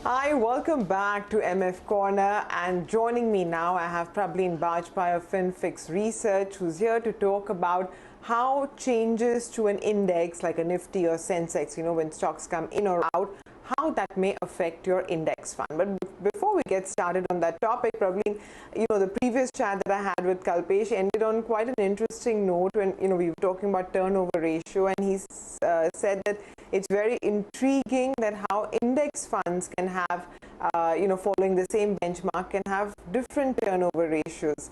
Hi, welcome back to MF Corner, and joining me now I have Prablin Bajpai of FinFix Research, who's here to talk about how changes to an index like a Nifty or Sensex, when stocks come in or out, how that may affect your index fund. But before we get started on that topic, Prablin, the previous chat that I had with Kalpesh ended on quite an interesting note when, we were talking about turnover ratio, and he said that it's very intriguing that how index funds can have, following the same benchmark, can have different turnover ratios.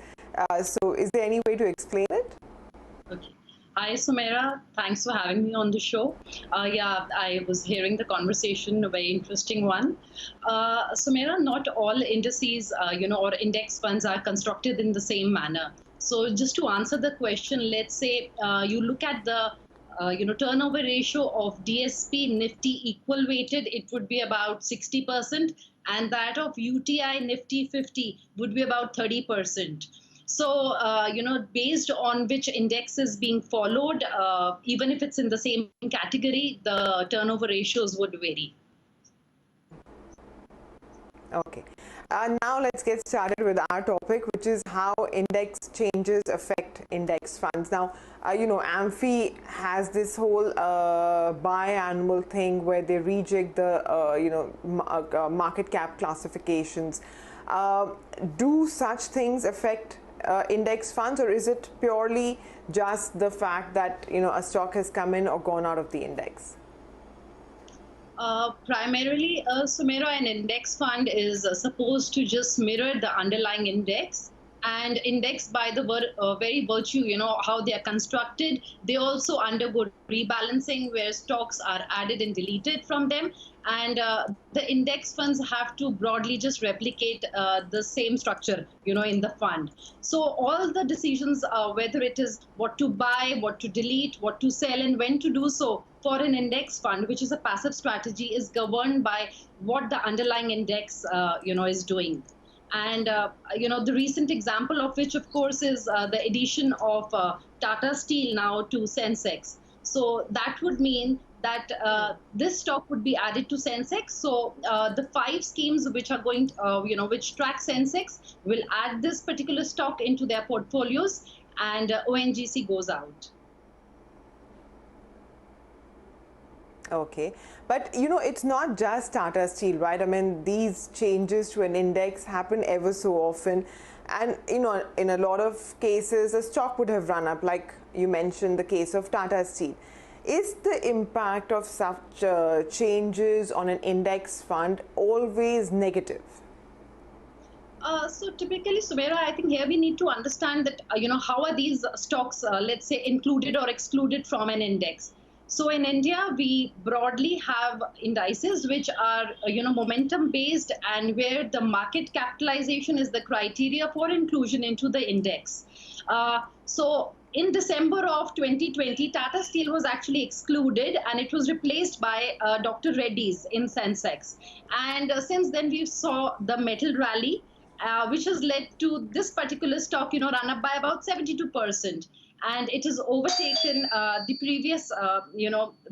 So is there any way to explain it? Okay. Hi, Sumera. Thanks for having me on the show. Yeah, I was hearing the conversation, a very interesting one. Sumera, not all indices, or index funds are constructed in the same manner. So just to answer the question, let's say you look at the turnover ratio of DSP Nifty equal weighted, it would be about 60%, and that of UTI Nifty 50 would be about 30%. So, based on which index is being followed, even if it's in the same category, the turnover ratios would vary. Okay. Now let's get started with our topic, which is how index changes affect index funds. Now, AMFI has this whole biannual thing where they rejig the, market cap classifications. Do such things affect index funds, or is it purely just the fact that, a stock has come in or gone out of the index? Primarily, Sumera, an index fund is supposed to just mirror the underlying index. And index, by the very virtue, how they are constructed, they also undergo rebalancing where stocks are added and deleted from them. And the index funds have to broadly just replicate the same structure, in the fund. So all the decisions, whether it is what to buy, what to delete, what to sell, and when to do so for an index fund, which is a passive strategy, is governed by what the underlying index, is doing. And the recent example of which, of course, is the addition of Tata Steel now to Sensex. So that would mean that this stock would be added to Sensex. So the 5 schemes which are going, which track Sensex, will add this particular stock into their portfolios, and ONGC goes out. Okay, but it's not just Tata Steel, right? I mean, these changes to an index happen ever so often, and in a lot of cases, a stock would have run up, like you mentioned the case of Tata Steel. Is the impact of such changes on an index fund always negative? So typically, Sumera, I think here we need to understand that, how are these stocks, let's say, included or excluded from an index. So in India, we broadly have indices which are, momentum based, and where the market capitalization is the criteria for inclusion into the index. So in December of 2020, Tata Steel was actually excluded, and it was replaced by Dr. Reddy's in Sensex. And since then, we saw the metal rally, which has led to this particular stock, run up by about 72%. And it has overtaken the previous,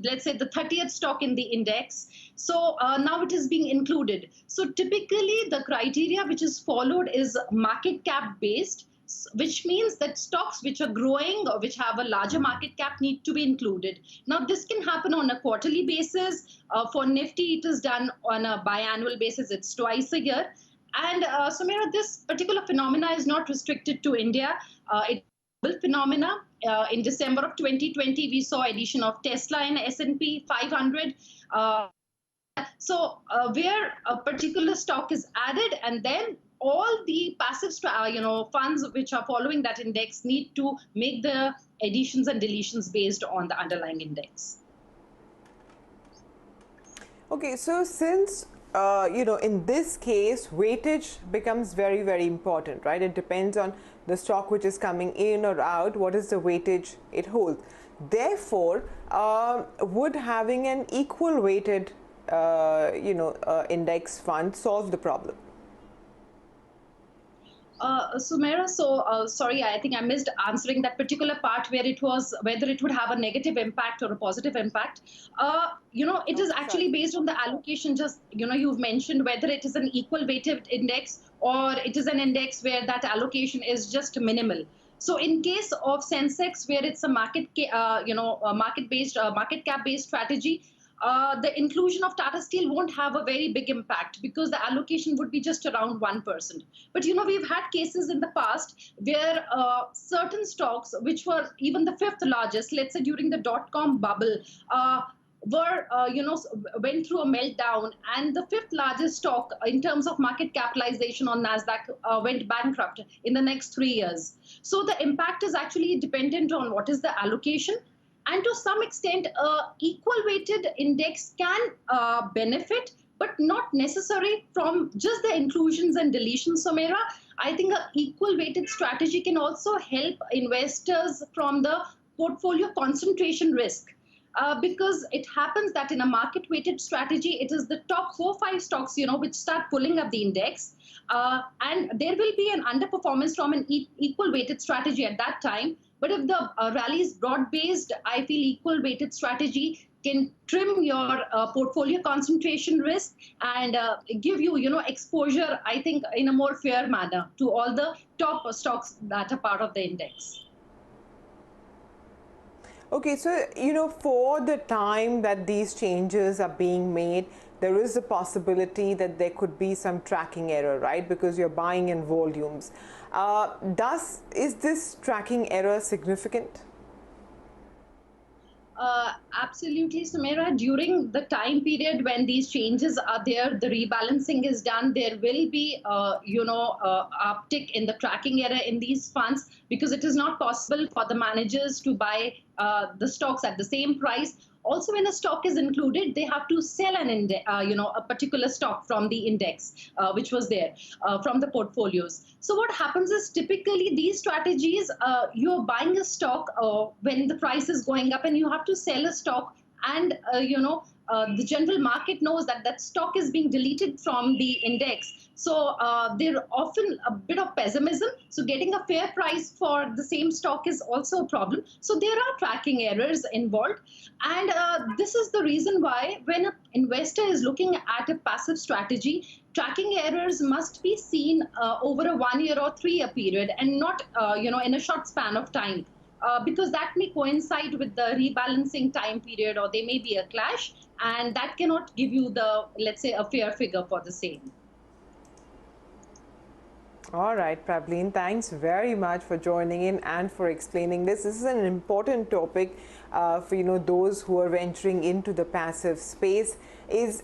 let's say the 30th stock in the index. So now it is being included. So typically the criteria which is followed is market cap based, which means that stocks which are growing or which have a larger market cap need to be included. Now, this can happen on a quarterly basis. For Nifty, it is done on a biannual basis. It's twice a year. And Sumera, this particular phenomena is not restricted to India. It's a global phenomena. In December of 2020, we saw addition of Tesla in S&P 500. Where a particular stock is added, and then all the passive, funds which are following that index need to make the additions and deletions based on the underlying index. Okay, so since in this case, weightage becomes very, very important, right? It depends on the stock which is coming in or out, what is the weightage it holds. Therefore, would having an equal weighted, index fund solve the problem? Sumaira, sorry, I think I missed answering that particular part where it was whether it would have a negative impact or a positive impact. It is Okay, sorry. actually based on the allocation. Just you've mentioned whether it is an equal weighted index or it is an index where that allocation is just minimal. So in case of Sensex, where it's a market based, market cap based strategy, the inclusion of Tata Steel won't have a very big impact because the allocation would be just around 1%. But we've had cases in the past where certain stocks, which were even the fifth largest, let's say during the dot-com bubble, were went through a meltdown, and the fifth largest stock in terms of market capitalization on Nasdaq went bankrupt in the next 3 years. So the impact is actually dependent on what is the allocation, and to some extent equal weighted index can benefit, but not necessary from just the inclusions and deletions, Somera. I think an equal weighted strategy can also help investors from the portfolio concentration risk. Because it happens that in a market weighted strategy, it is the top 4 5 stocks, which start pulling up the index. And there will be an underperformance from an equal weighted strategy at that time. But if the rally is broad based, I feel equal weighted strategy can trim your portfolio concentration risk and give you, exposure, I think, in a more fair manner to all the top stocks that are part of the index. Okay, so for the time that these changes are being made, there is a possibility that there could be some tracking error, right? Because you're buying in volumes. Is this tracking error significant? Absolutely, Samira. During the time period when these changes are there, the rebalancing is done. There will be, uptick in the tracking error in these funds because it is not possible for the managers to buy the stocks at the same price. Also, when a stock is included, they have to sell a particular stock from the index, which was there from the portfolios. So what happens is typically these strategies, you're buying a stock when the price is going up, and you have to sell a stock, and the general market knows that that stock is being deleted from the index. So there's often a bit of pessimism. So getting a fair price for the same stock is also a problem. So there are tracking errors involved. And this is the reason why when an investor is looking at a passive strategy, tracking errors must be seen over a 1 year or 3 year period, and not in a short span of time. Because that may coincide with the rebalancing time period, or there may be a clash, and that cannot give you the, let's say, a fair figure for the same. All right, Prableen, thanks very much for joining in and for explaining this. This is an important topic for those who are venturing into the passive space. It's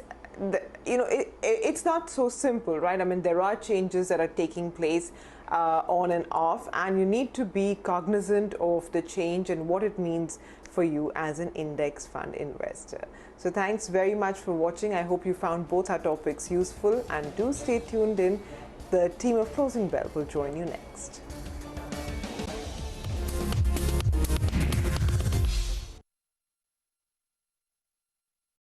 not so simple, right? I mean, there are changes that are taking place on and off, and you need to be cognizant of the change and what it means for you as an index fund investor. So thanks very much for watching. I hope you found both our topics useful, and do stay tuned in. The team of Closing Bell will join you next.